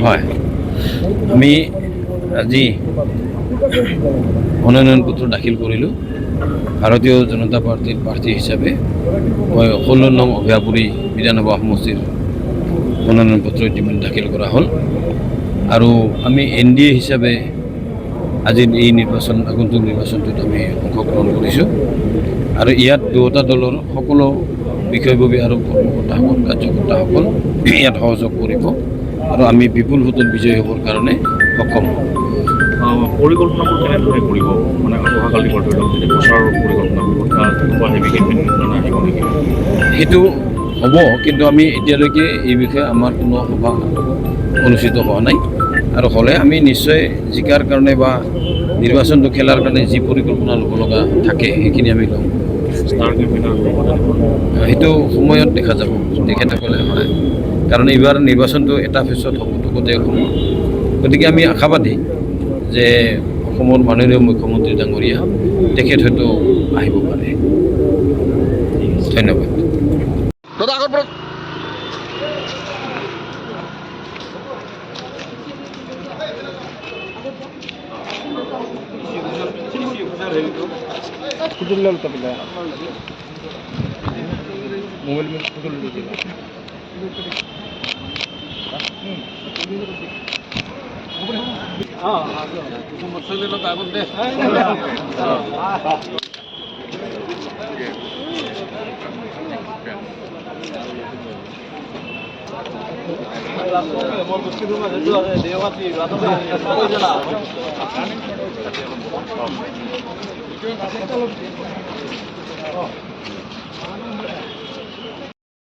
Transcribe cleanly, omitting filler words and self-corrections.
হয় আমি আজি মনোনয়ন পত্ৰ দাখিল কৰিলোঁ। ভাৰতীয় জনতা পাৰ্টিৰ প্ৰাৰ্থী হিচাপে মই 16 নং অভয়াপুৰী বিধানসভা সমষ্টিৰ মনোনয়ন পত্ৰ ইতিমধ্যে দাখিল কৰা হ'ল আৰু আমি NDA হিচাপে আজিৰ এই নিৰ্বাচন আগন্তুক নিৰ্বাচনটোত আমি অংশগ্ৰহণ কৰিছোঁ আৰু ইয়াত দুয়োটা দলৰ সকলো বিষয়ববী আৰু কৰ্মকৰ্তাসকল কাৰ্যকৰ্তাসকল ইয়াত সহযোগ কৰিব আৰু আমি বিপুল ভোটত বিজয়ী হ'বৰ কাৰণে সক্ষম হ'ম। পৰিকল্পনাবোৰ কেনেদৰে কৰিব মানে অহাকালি প্ৰচাৰৰ পৰিকল্পনা সেইটো হ'ব, কিন্তু আমি এতিয়ালৈকে এই বিষয়ে আমাৰ কোনো সভা অনুষ্ঠিত হোৱা নাই আৰু হ'লে আমি নিশ্চয় জিকাৰ কাৰণে বা নিৰ্বাচনটো খেলাৰ কাৰণে যি পৰিকল্পনা ল'ব লগা থাকে সেইখিনি আমি ল'ম। সেইটো সময়ত দেখা যাব তেখেতসকলে হয়, কাৰণ এইবাৰ নিৰ্বাচনটো এটা ফেজত হ'বতো গোটেই অসমত, গতিকে আমি আশাবাদী যে অসমৰ মাননীয় মুখ্যমন্ত্ৰী ডাঙৰীয়া তেখেত হয়তো আহিব পাৰে। ধন্যবাদ। मोबाइल में फोटो ले लीजिए। हाँ मसले लो कागज दे। मोर मुश्किल में जो है देवाती रातों में कोई जना